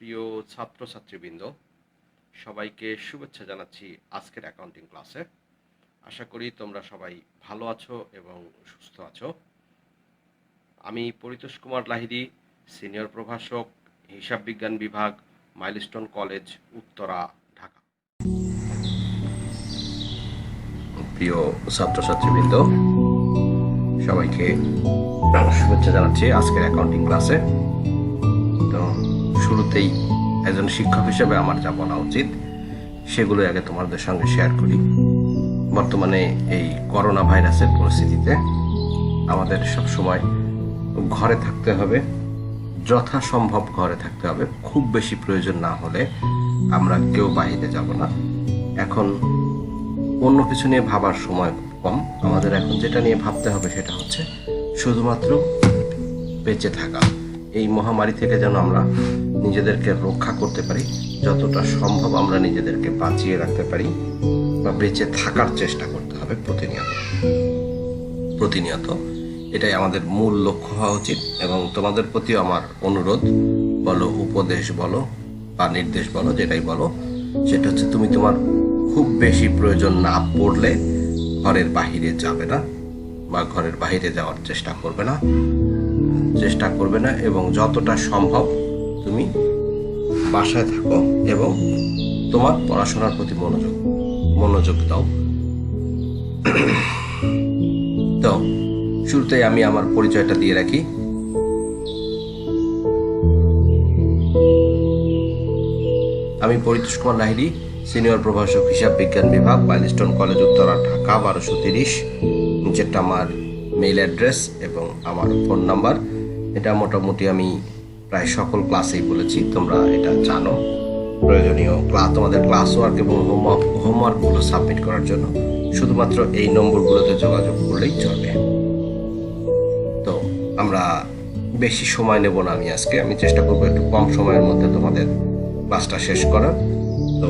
প্রিয় ছাত্রছাত্রীবৃন্দ, সবাইকে শুভেচ্ছা জানাচ্ছি আজকের অ্যাকাউন্টিং ক্লাসে। আশা করি তোমরা সবাই ভালো আছো এবং সুস্থ আছো। আমি পরিতোষ কুমার লাহিড়ী, সিনিয়র প্রভাষক, হিসাব বিজ্ঞান বিভাগ, মাইলস্টোন কলেজ, উত্তরা, ঢাকা। প্রিয় ছাত্রছাত্রীবৃন্দ, সবাইকে শুভেচ্ছা জানাচ্ছি আজকের অ্যাকাউন্টিং ক্লাসে। তো শুরুতেই একজন শিক্ষক হিসেবে আমার যা বলা উচিত সেগুলো আগে তোমাদের সঙ্গে শেয়ার করি। বর্তমানে এই করোনা ভাইরাসের পরিস্থিতিতে আমাদের সব সময় ঘরে থাকতে হবে, যথাসম্ভব ঘরে থাকতে হবে। খুব বেশি প্রয়োজন না হলে আমরা কেউ বাইরে যাব না। এখন অন্য কিছু নিয়ে ভাবার সময় কম। আমাদের এখন যেটা নিয়ে ভাবতে হবে সেটা হচ্ছে শুধুমাত্র বেঁচে থাকা। এই মহামারী থেকে যেন আমরা নিজেদেরকে রক্ষা করতে পারি, যতটা সম্ভব আমরা নিজেদেরকে বাঁচিয়ে রাখতে পারি বা বেঁচে থাকার চেষ্টা করতে হবে প্রতিনিয়ত। এটাই আমাদের মূল লক্ষ্য হওয়া উচিত। এবং তোমাদের প্রতিও আমার অনুরোধ, বলো উপদেশ বলো বা নির্দেশ বলো, যেটাই বলো, সেটা হচ্ছে তুমি তোমার খুব বেশি প্রয়োজন না পড়লে ঘরের বাহিরে যাবে না বা ঘরের বাহিরে যাওয়ার চেষ্টা করবে না এবং যতটা সম্ভব তুমি বাসায় থাকো এবং তোমার পড়াশোনার প্রতি মনোযোগ দাও। তো শুরুতেই আমি আমার পরিচয়টা দিয়ে রাখি। আমি পরিতোষ কুমার লাহিড়ী, সিনিয়র প্রভাষক, হিসাব বিজ্ঞান বিভাগ, মাইলস্টোন কলেজ, উত্তরা, ঢাকা 1230, যেটা আমার মেইল অ্যাড্রেস এবং আমার ফোন নাম্বার। এটা মোটামুটি আমি প্রায় সকল ক্লাসেই বলেছি, তোমরা এটা জানো। প্রয়োজনীয় তোমাদের ক্লাস ওয়ার্ক এবং হোমওয়ার্কগুলো সাবমিট করার জন্য শুধুমাত্র এই নম্বরগুলোতে যোগাযোগ করলেই চলবে। তো আমরা বেশি সময় নেব না। আমি চেষ্টা করবো একটু কম সময়ের মধ্যে তোমাদের ক্লাসটা শেষ করার। তো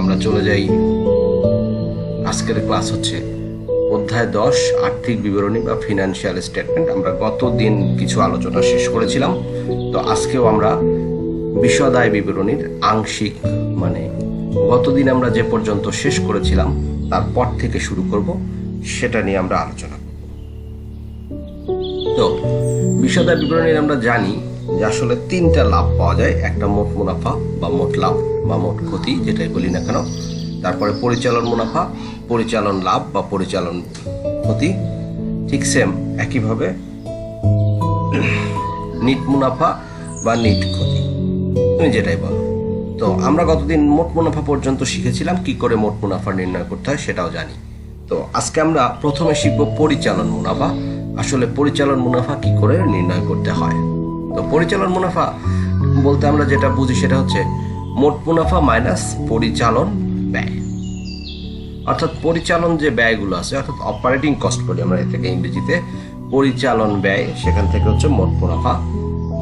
আমরা চলে যাই। আজকের ক্লাস হচ্ছে অধ্যায় 10, আর্থিক বিবরণী বা ফিনান্সিয়াল স্টেটমেন্ট। আমরা গত দিন কিছু আলোচনা শেষ করেছিলাম। তো আজকেও আমরা বিশদ আয় বিবরণীর আংশিক, মানে গতদিন আমরা যে পর্যন্ত শেষ করেছিলাম তারপর থেকে শুরু করব, সেটা নিয়ে আমরা আলোচনা করব। তো বিশদ আয় বিবরণীর আমরা জানি যে আসলে 3টা লাভ পাওয়া যায়। একটা মোট মুনাফা বা মোট লাভ বা মোট ক্ষতি, যেটাই বলি না কেন। তারপরে পরিচালন মুনাফা, পরিচালন লাভ বা পরিচালন ক্ষতি। ঠিক সেম একইভাবে নিট মুনাফা বা নিট ক্ষতি, তুমি যেটাই বলো। তো আমরা গতদিন মোট মুনাফা পর্যন্ত শিখেছিলাম, কি করে মোট মুনাফা নির্ণয় করতে হয় সেটাও জানি। তো আজকে আমরা প্রথমে শিখব পরিচালন মুনাফা। আসলে পরিচালন মুনাফা কি করে নির্ণয় করতে হয়। তো পরিচালন মুনাফা বলতে আমরা যেটা বুঝি সেটা হচ্ছে মোট মুনাফা মাইনাস পরিচালন ব্যয়। অর্থাৎ পরিচালন যে ব্যয়গুলো আছে, অর্থাৎ অপারেটিং কস্ট বলি আমরা এর থেকে ইংরেজিতে, পরিচালন ব্যয়, সেখান থেকে হচ্ছে মোট মুনাফা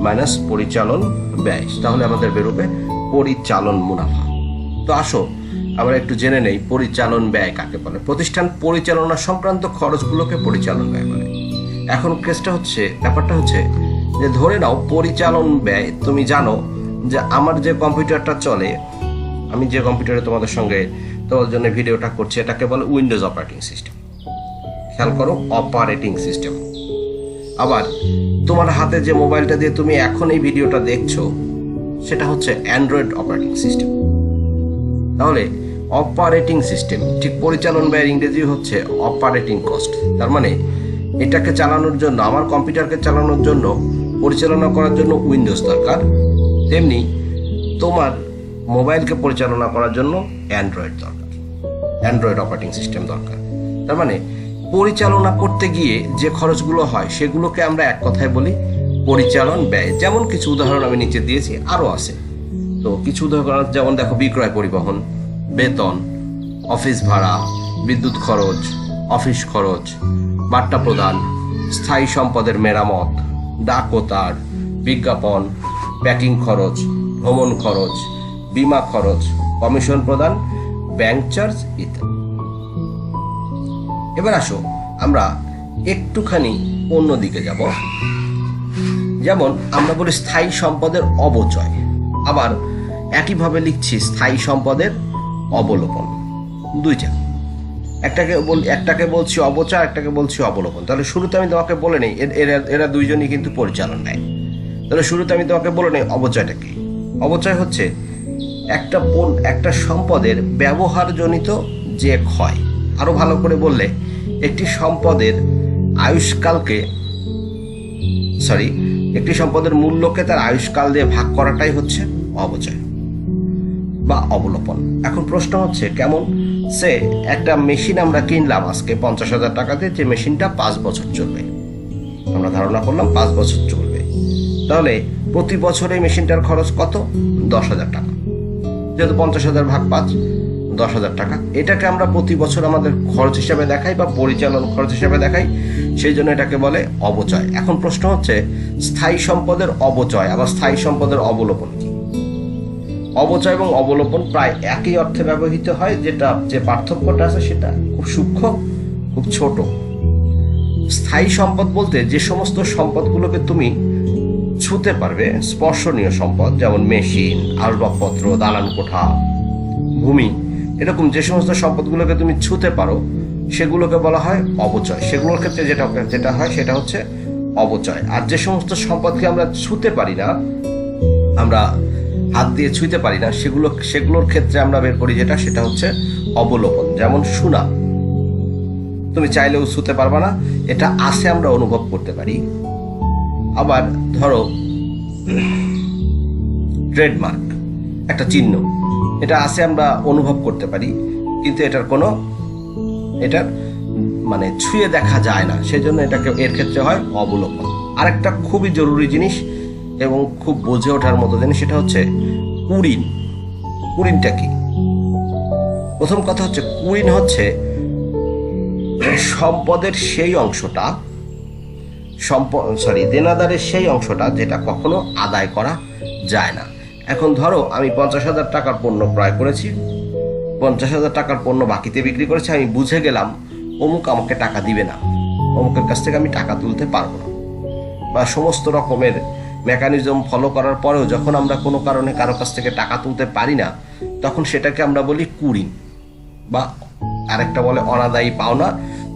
মাইনাস পরিচালন ব্যয়, তাহলে আমাদের বেরোবে পরিচালন মুনাফা। তো আসো আমরা একটু জেনে নেই পরিচালন ব্যয় কাকে বলে। প্রতিষ্ঠান পরিচালনা সংক্রান্ত খরচগুলোকে পরিচালন ব্যয় বলে। এখন ব্যাপারটা হচ্ছে যে ধরে নাও পরিচালন ব্যয়, তুমি জানো যে আমার যে কম্পিউটারটা চলে, আমি যে কম্পিউটারে তোমাদের জন্য ভিডিওটা করছি, এটাকে বলে উইন্ডোজ অপারেটিং সিস্টেম। খেয়াল করো, অপারেটিং সিস্টেম। আবার তোমার হাতে যে মোবাইলটা দিয়ে তুমি এখন এই ভিডিওটা দেখছো, সেটা হচ্ছে অ্যান্ড্রয়েড অপারেটিং সিস্টেম। তাহলে অপারেটিং সিস্টেম, ঠিক পরিচালন ব্যয়ের ইংরেজি হচ্ছে অপারেটিং কস্ট। তার মানে এটাকে চালানোর জন্য, আমার কম্পিউটারকে চালানোর জন্য, পরিচালনা করার জন্য উইন্ডোজ দরকার, তেমনি তোমার মোবাইলকে পরিচালনা করার জন্য অ্যান্ড্রয়েড অপারেটিং সিস্টেম দরকার। তার মানে পরিচালনা করতে গিয়ে যে খরচগুলো হয় সেগুলোকে আমরা এক কথায় বলি পরিচালন ব্যয়। যেমন কিছু উদাহরণ আমি নিচে দিয়েছি, আরও আছে। তো কিছু উদাহরণ যেমন দেখো, বিক্রয় পরিবহন, বেতন, অফিস ভাড়া, বিদ্যুৎ খরচ, অফিস খরচ, বার্তা প্রদান, স্থায়ী সম্পদের মেরামত, ডাক ও তার, বিজ্ঞাপন, প্যাকিং খরচ, ভ্রমণ খরচ, বিমা খরচ, কমিশন প্রদান, ব্যাংক চার্জ ইত্যাদি। এবার আসো আমরা একটুখানি অন্যদিকে যাব। যেমন আমরা বলি স্থায়ী সম্পদের অবচয়। আবার একইভাবে লিখছি স্থায়ী সম্পদের অবলোপন, দুইটা, একটাকে বলছি অবচয়, একটাকে বলছি অবলোপন। তাহলে শুরুতে আমি তোমাকে বলে নেই এরা দুইজনই কিন্তু পরিচালন নেয়। তাহলে শুরুতে আমি তোমাকে বলে নেই অবচয়টা কি। অবচয় হচ্ছে একটা সম্পদের ব্যবহারজনিত যে ক্ষয়, আরো ভালো করে বললে একটি সম্পদের মূল্যকে তার আয়ুষ্কাল দিয়ে ভাগ করাটাই হচ্ছে অবচয় বা অবলোপন। এখন প্রশ্ন হচ্ছে কেমন, সে একটা মেশিন আমরা কিনলাম আজকে 50,000 টাকাতে, যে মেশিনটা 5 বছর চলবে, আমরা ধারণা করলাম 5 বছর চলবে। তাহলে প্রতি বছর এই মেশিনটার খরচ কত? 10,000 টাকা। যেহেতু 50,000 ভাগ 5, 10,000 টাকা। এটাকে আমরা প্রতি বছর আমাদের খরচ হিসাবে দেখাই বা পরিচালন খরচ হিসাবে দেখাই, সেই জন্য এটাকে বলে অবচয়। এখন প্রশ্ন হচ্ছে স্থায়ী সম্পদের অবচয় আবার স্থায়ী সম্পদের অবলোপন কি? অবচয় এবং অবলোপন প্রায় একই অর্থে ব্যবহৃত হয়, যে পার্থক্যটা আছে সেটা খুব সূক্ষ্ম, খুব ছোট। স্থায়ী সম্পদ বলতে যে সমস্ত সম্পদগুলোকে তুমি ছুঁতে পারবে, স্পর্শনীয় সম্পদ, যেমন মেশিন, আসবাবপত্র, দালান কোঠা, ভূমি, এরকম যে সমস্ত সম্পদগুলোকে তুমি ছুঁতে পারো সেগুলোকে বলা হয় অবচয়। সেগুলোর ক্ষেত্রে যেটা হয় সেটা হচ্ছে অবচয়। আর যে সমস্ত সম্পদকে আমরা ছুঁতে পারি না, আমরা হাত দিয়ে ছুঁতে পারি না, সেগুলোর ক্ষেত্রে আমরা বের করি সেটা হচ্ছে অবলোপন। যেমন সোনা, তুমি চাইলেও ছুঁতে পারবা না, এটা আছে আমরা অনুভব করতে পারি। আবার ধরো ট্রেডমার্ক, একটা চিহ্ন, এটা আছে আমরা অনুভব করতে পারি, কিন্তু এটার মানে ছুঁয়ে দেখা যায় না, সেজন্য এর ক্ষেত্রে হয় অবলোপন। আরেকটা খুবই জরুরি জিনিস এবং খুব বুঝে ওঠার মতো জিনিস, সেটা হচ্ছে কুড়িন। কুড়িনটা কি? প্রথম কথা হচ্ছে কুড়িন হচ্ছে সম্পদের সেই অংশটা, দেনাদারের সেই অংশটা যেটা কখনো আদায় করা যায় না। এখন ধরো আমি 50,000 টাকার পণ্য ক্রয় করেছি, 50,000 টাকার পণ্য বাকিতে বিক্রি করেছি, আমি বুঝে গেলাম অমুক আমাকে টাকা দিবে না, অমুকের কাছ থেকে আমি টাকা তুলতে পারবো না, বা সমস্ত রকমের মেকানিজম ফলো করার পরেও যখন আমরা কোনো কারণে কারো কাছ থেকে টাকা তুলতে পারি না, তখন সেটাকে আমরা বলি কুড়িন, বা আরেকটা বলে অনাদায়ী পাওনা,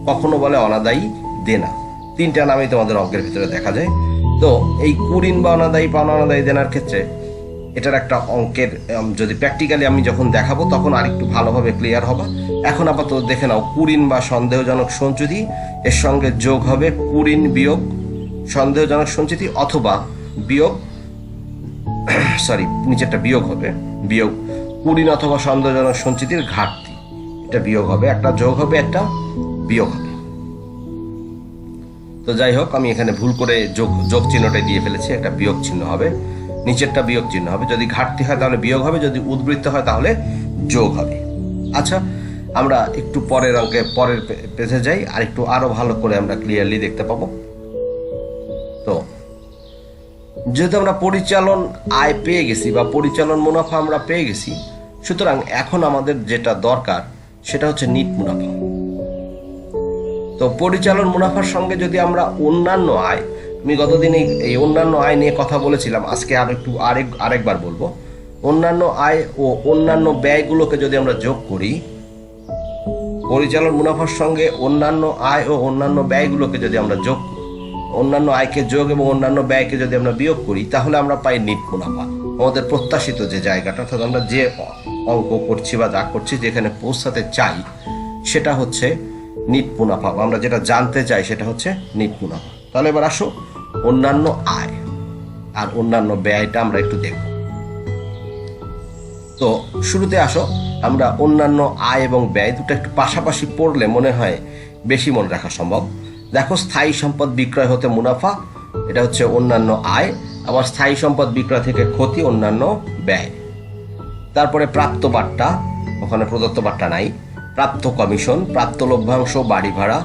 কখনো বলে অনাদায়ী দেনা। তিনটা নামই তোমাদের অঙ্কের ভিতরে দেখা যায়। তো এই কুড়িন বা অনাদায়ী পাওনা, অনাদায়ী দেনার ক্ষেত্রে এটার একটা অঙ্কের, যদি প্র্যাকটিক্যালি আমি যখন দেখাবো তখন আরেকটু ভালোভাবে ক্লিয়ার হবে। এখন আপাতত দেখে নাও, কুড়িন বা সন্দেহজনক সঞ্চিতি, এর সঙ্গে যোগ হবে কুড়িন বিয়োগ সন্দেহজনক সঞ্চিতি, অথবা বিয়োগ নিচেরটা বিয়োগ হবে, বিয়োগ কুড়িন অথবা সন্দেহজনক সঞ্চিতির ঘাটতি। এটা বিয়োগ হবে, একটা যোগ হবে, একটা বিয়োগ হবে। তো যাই হোক, আমি এখানে ভুল করে যোগ চিহ্নটাই দিয়ে ফেলেছি, একটা বিয়োগ চিহ্ন হবে, নিচেরটা বিয়োগ চিহ্ন হবে। যদি ঘাটতি হয় তাহলে বিয়োগ হবে, যদি উদ্বৃত্ত হয় তাহলে যোগ হবে। আচ্ছা, আমরা একটু পরের পেজে যাই, আর একটু আরো ভালো করে আমরা ক্লিয়ারলি দেখতে পাবো। তো যেহেতু আমরা পরিচালন আয় পেয়ে গেছি বা পরিচালন মুনাফা আমরা পেয়ে গেছি, সুতরাং এখন আমাদের যেটা দরকার সেটা হচ্ছে নিট মুনাফা। তো পরিচালন মুনাফার সঙ্গে যদি আমরা অন্যান্য আয়, আমি গতদিন এই অন্যান্য আয় নিয়ে কথা বলেছিলাম, আজকে আরেকবার বলবো। অন্যান্য আয় ও অন্যান্য ব্যয়গুলোকে যদি আমরা যোগ করি, পরিচালন মুনাফার সঙ্গে অন্যান্য আয় ও অন্যান্য ব্যয়গুলোকে যদি আমরা যোগ, অন্যান্য আয়কে যোগ এবং অন্যান্য ব্যয়কে যদি আমরা বিয়োগ করি, তাহলে আমরা পাই নিট মুনাফা। আমাদের প্রত্যাশিত যে জায়গাটা, অর্থাৎ আমরা যে অঙ্ক করছি বা যা করছি, যেখানে পৌঁছাতে চাই, সেটা হচ্ছে নিট মুনাফা। আমরা যেটা জানতে চাই সেটা হচ্ছে নিট মুনাফা। তাহলে এবার আসো অন্যান্য আয় আর অন্যান্য ব্যয়টা আমরা একটু দেখব। তো শুরুতে আসো, আমরা অন্যান্য আয় এবং ব্যয় দুটো একটু পাশাপাশি পড়লে মনে হয় বেশি মনে রাখা সম্ভব। দেখো, স্থায়ী সম্পদ বিক্রয় হতে মুনাফা, এটা হচ্ছে অন্যান্য আয়। আবার স্থায়ী সম্পদ বিক্রয় থেকে ক্ষতি, অন্যান্য ব্যয়। তারপরে প্রাপ্ত বাট্টা, ওখানে প্রদত্ত বাট্টা নাই। প্রাপ্ত কমিশন, প্রাপ্ত লভ্যাংশ, বাড়ি ভাড়া,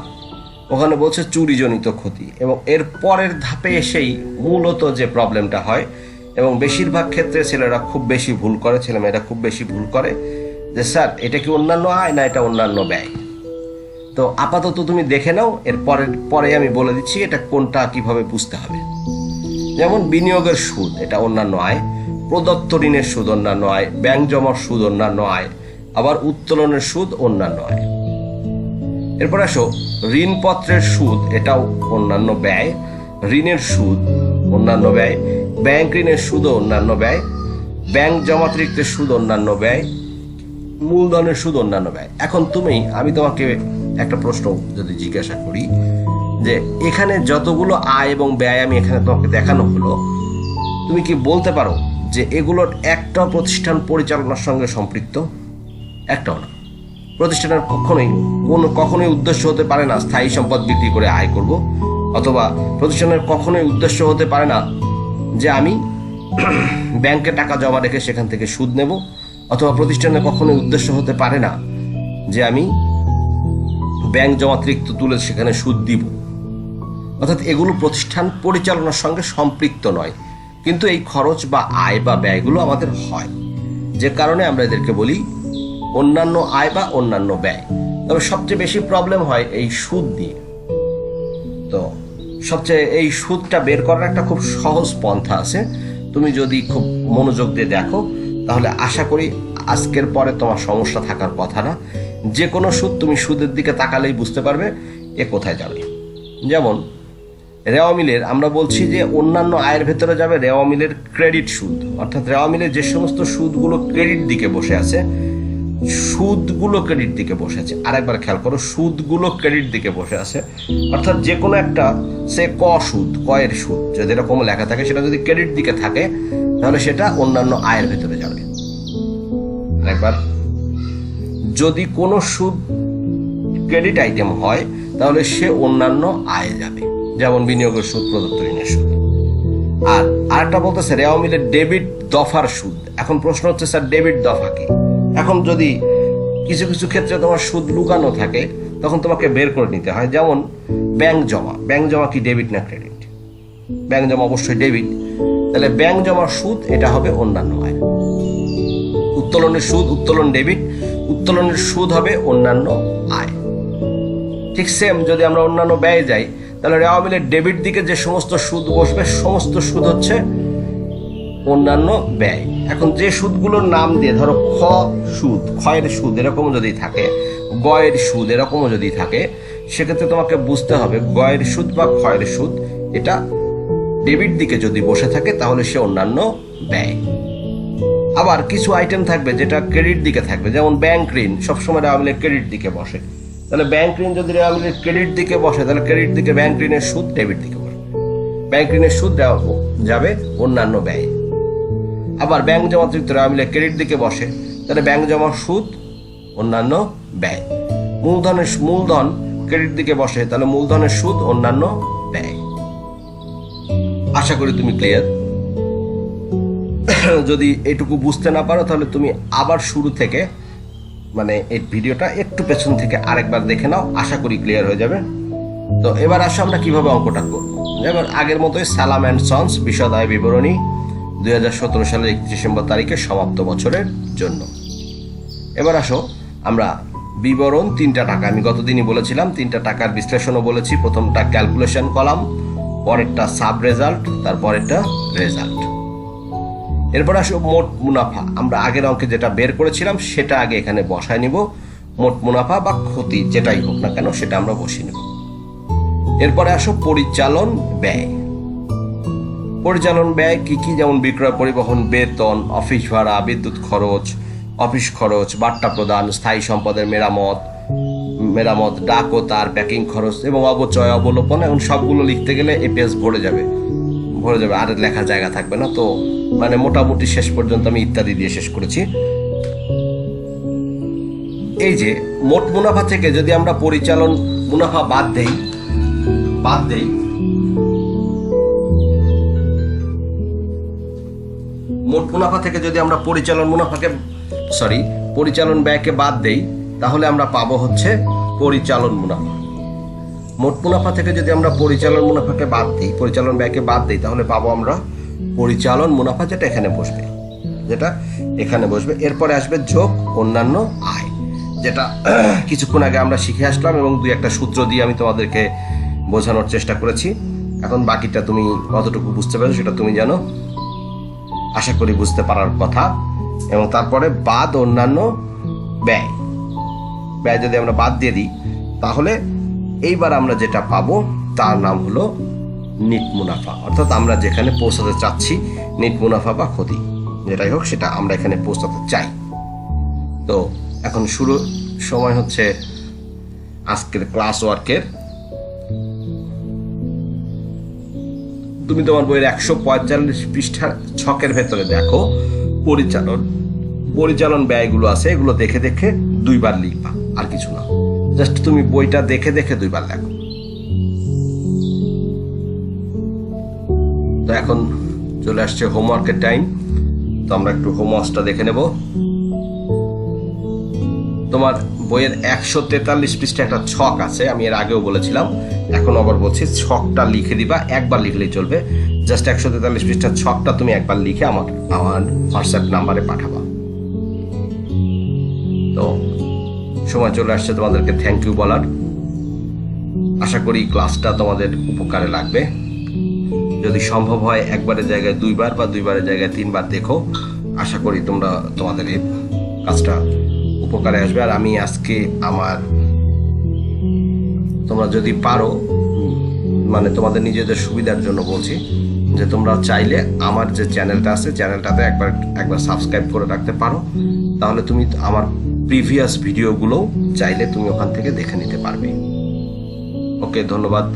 ওখানে বলছে চুরিজনিত ক্ষতি। এবং এর পরের ধাপে এসেই মূলত যে প্রবলেমটা হয়, এবং বেশিরভাগ ক্ষেত্রে ছেলেরা খুব বেশি ভুল করে, ছেলেমেয়েরা খুব বেশি ভুল করে, যে স্যার এটা কি অন্যান্য আয় না এটা অন্যান্য ব্যয়। তো আপাতত তুমি দেখে নাও, এর পরে আমি বলে দিচ্ছি এটা কোনটা কিভাবে বুঝতে হবে। যেমন বিনিয়োগের সুদ, এটা অন্যান্য আয়। প্রদত্ত ঋণের সুদ অন্যান্য আয়, ব্যাংক জমার সুদ অন্যান্য আয়, আবার উত্তোলনের সুদ অন্যান্য আয়। এরপর আসো ঋণপত্রের সুদ, এটাও অন্যান্য ব্যয়, ঋণের সুদ অন্যান্য ব্যয়, ব্যাংক ঋণের সুদ অন্যান্য ব্যয়, ব্যাংক জমাতিরিক্তের সুদ অন্যান্য ব্যয়, মূলধনের সুদ অন্যান্য ব্যয়। এখন আমি তোমাকে একটা প্রশ্ন যদি জিজ্ঞাসা করি যে এখানে যতগুলো আয় এবং ব্যয় আমি এখানে তোমাকে দেখানো হলো, তুমি কি বলতে পারো যে এগুলোর একটা প্রতিষ্ঠান পরিচালনার সঙ্গে সম্পৃক্ত? একটাও না। প্রতিষ্ঠানের কখনোই উদ্দেশ্য হতে পারে না স্থায়ী সম্পদ বিক্রি করে আয় করব, অথবা প্রতিষ্ঠানের কখনোই উদ্দেশ্য হতে পারে না যে আমি ব্যাংকে টাকা জমা রেখে সেখান থেকে সুদ নেব, অথবা প্রতিষ্ঠানের কখনোই উদ্দেশ্য হতে পারে না যে আমি ব্যাংক জমাতিরিক্ত তুলে সেখানে সুদ দিব। অর্থাৎ এগুলো প্রতিষ্ঠান পরিচালনার সঙ্গে সম্পৃক্ত নয়, কিন্তু এই খরচ বা আয় বা ব্যয়গুলো আমাদের হয়, যে কারণে আমরা এদেরকে বলি অন্যান্য আয় বা অন্যান্য ব্যয়। তবে সবচেয়ে বেশি প্রবলেম হয় এই সুদ দিয়ে। তো এই সুদটা বের করার একটা খুব সহজ পন্থা আছে। তুমি যদি খুব মনোযোগ দিয়ে দেখো তাহলে আশা করি আজকের পরে তোমার সমস্যা থাকার কথা না। যে কোনো সুদ তুমি সুদের দিকে তাকালেই বুঝতে পারবে এ কোথায় যাবে। যেমন রেওয়া মিলের আমরা বলছি যে অন্যান্য আয়ের ভেতরে যাবে রেওয়া মিলের ক্রেডিট সুদ, অর্থাৎ রেওয়া মিলের যে সমস্ত সুদগুলো ক্রেডিট দিকে বসে আছে, আরেকবার খেয়াল করো, সুদগুলো ক্রেডিট দিকে বসে আছে, অর্থাৎ যে কোনো একটা কয়ের সুদ যদি এরকম লেখা থাকে সেটা যদি ক্রেডিট দিকে থাকে তাহলে সেটা অন্যান্য আয়ের ভেতরে যাবে। আরেকবার, যদি কোনো সুদ ক্রেডিট আইটেম হয় তাহলে সে অন্যান্য আয়ে যাবে, যেমন বিনিয়োগের সুদ, প্রদত্ত ঋণের সুদ। আর আরেকটা বলতেছে রেওয়া মিলের ডেবিট দফার সুদ। এখন প্রশ্ন হচ্ছে স্যার ডেবিট দফা কি? এখন যদি কিছু কিছু ক্ষেত্রে তোমার সুদ লুকানো থাকে তখন তোমাকে বের করে নিতে হয়। যেমন ব্যাংক জমা কি ডেবিট না ক্রেডিট? ব্যাংক জমা অবশ্যই ডেবিট, তাহলে ব্যাংক জমার সুদ এটা হবে অন্যান্য আয়। উত্তোলনের সুদ, উত্তোলন ডেবিট, উত্তোলনের সুদ হবে অন্যান্য আয়। ঠিক সেম যদি আমরা অন্যান্য ব্যয় যাই তাহলে রেওয়া মিলের ডেবিট দিকে যে সমস্ত সুদ বসবে সমস্ত সুদ হচ্ছে অন্যান্য ব্যয়। এখন যে সুদগুলোর নাম দিয়ে ধরো ক্ষয়ের সুদ এরকম যদি থাকে, গয়ের সুদ এরকমও যদি থাকে, সেক্ষেত্রে তোমাকে বুঝতে হবে গয়ের সুদ বা ক্ষয়ের সুদ এটা ডেবিট দিকে যদি বসে থাকে তাহলে সে অন্যান্য ব্যয়। আবার কিছু আইটেম থাকবে যেটা ক্রেডিট দিকে থাকবে, যেমন ব্যাংক ঋণ সবসময় রেওয়া মিলের ক্রেডিট দিকে বসে, তাহলে ব্যাংক ঋণ যদি রেওয়া মিলের ক্রেডিট দিকে বসে তাহলে ক্রেডিট দিকে ব্যাংক ঋণের সুদ ডেবিট দিকে বসবে, ব্যাংক ঋণের সুদ যাবে অন্যান্য ব্যয়। আবার ব্যাংক জমাতিরিক্ত রেওয়া মিলের ক্রেডিট দিকে বসে তাহলে ব্যাংক জমার সুদ অন্যান্য ব্যয়। মূলধন ক্রেডিট দিকে বসে তাহলে মূলধনের সুদ অন্যান্য ব্যয়। আশা করি তুমি ক্লিয়ার। যদি এটুকু বুঝতে না পারো তাহলে তুমি আবার শুরু থেকে এই ভিডিওটা একটু পেছন থেকে আরেকবার দেখে নাও, আশা করি ক্লিয়ার হয়ে যাবে। তো এবার আসো আমরা কিভাবে অঙ্কটা করবো। যেমন আগের মতোই সালাম অ্যান্ড সন্স বিশদ আয় বিবরণী 2017 সালের 31 ডিসেম্বর তারিখে সমাপ্ত বছরের জন্য। এবার আসো আমরা বিবরণ 3টা টাকা, আমি গতদিনই বলেছিলাম 3টা টাকার বিশ্লেষণও বলেছি। প্রথমটা ক্যালকুলেশন কলাম, পরেরটা সাব রেজাল্ট, তারপরেরটা রেজাল্ট। এরপর আসো মোট মুনাফা। আমরা আগের অঙ্কে যেটা বের করেছিলাম সেটা আগে এখানে বসায় নিব। মোট মুনাফা বা ক্ষতি যেটাই হোক না কেন সেটা আমরা বসিয়ে নেব। এরপরে আসো পরিচালন ব্যয়। পরিচালন ব্যয় কি কি? যেমন বিক্রয়, পরিবহন, বেতন, অফিস ভাড়া, বিদ্যুৎ খরচ, অফিস খরচ, বার্তা প্রদান, স্থায়ী সম্পদের মেরামত, ডাক ও তার প্যাকিং খরচ এবং অবচয়, অবলোপন। এখন সবগুলো লিখতে গেলে এই পেজ ভরে যাবে, আর লেখার জায়গা থাকবে না। তো মোটামুটি শেষ পর্যন্ত আমি ইত্যাদি দিয়ে শেষ করেছি। এই যে মোট মুনাফা থেকে যদি আমরা পরিচালন মুনাফা বাদ দেই মোট মুনাফা থেকে যদি আমরা পরিচালন ব্যয়কে বাদ দেই তাহলে আমরা পাবো হচ্ছে পরিচালন মুনাফা। মোট মুনাফা থেকে যদি আমরা পরিচালন মুনাফাকে বাদ দিই, পরিচালন ব্যয়কে বাদ দিই, তাহলে পাবো আমরা পরিচালন মুনাফা, যেটা এখানে বসবে। এরপরে আসবে যোগ অন্যান্য আয়, যেটা কিছুক্ষণ আগে আমরা শিখে আসলাম এবং 2-1টা সূত্র দিয়ে আমি তোমাদেরকে বোঝানোর চেষ্টা করেছি। এখন বাকিটা তুমি কতটুকু বুঝতে পারছো সেটা তুমি জানো। আশা করি বুঝতে পারার কথা। এবং তারপরে বাদ অন্যান্য ব্যয়, ব্যয় যদি আমরা বাদ দিয়ে দিই তাহলে এইবার আমরা যেটা পাবো তার নাম হলো নিট মুনাফা, অর্থাৎ আমরা যেখানে পৌঁছাতে চাচ্ছি, নিট মুনাফা বা ক্ষতি যেটাই হোক সেটা আমরা এখানে পৌঁছাতে চাই। তো এখন শুরু সময় হচ্ছে আজকের ক্লাস ওয়ার্কের। তুমি তোমার বইয়ের 145 পৃষ্ঠার ছকের ভেতরে দেখো পরিচালন ব্যয়গুলো আছে, এগুলো দেখে দেখে 2 বার লিখবা, আর কিছু না। জাস্ট তুমি বইটা দেখে দেখে 2 বার লেখো। তো এখন চলে আসছে হোমওয়ার্কের টাইম। তো আমরা একটু হোমওয়ার্কটা দেখে নেব। তোমার বইয়ের 143 পৃষ্ঠায় একটা ছক আছে, আমি এর আগেও বলেছিলাম, এখন আবার বলছি, ছকটা লিখে দিবা, একবার লিখলেই চলবে। জাস্ট 143 পৃষ্ঠার ছকটা তুমি একবার লিখে আমার হোয়াটসঅ্যাপ নাম্বারে পাঠাবা। তো সময় চলে আসছে তোমাদেরকে থ্যাংক ইউ বলার। আশা করি ক্লাসটা তোমাদের উপকারে লাগবে। যদি সম্ভব হয় একবারের জায়গায় 2 বার বা 2 বারের জায়গায় 3 বার দেখো। আশা করি তোমাদের এই কাজটা উপকারে আসবে। আর আমি আজকে তোমরা যদি পারো, মানে তোমাদের নিজেদের সুবিধার জন্য বলছি যে তোমরা চাইলে আমার যে চ্যানেলটা আছে চ্যানেলটাতে একবার সাবস্ক্রাইব করে রাখতে পারো, তাহলে তুমি আমার প্রিভিয়াস ভিডিওগুলো চাইলে তুমি ওখান থেকে দেখে নিতে পারবে। ওকে, ধন্যবাদ।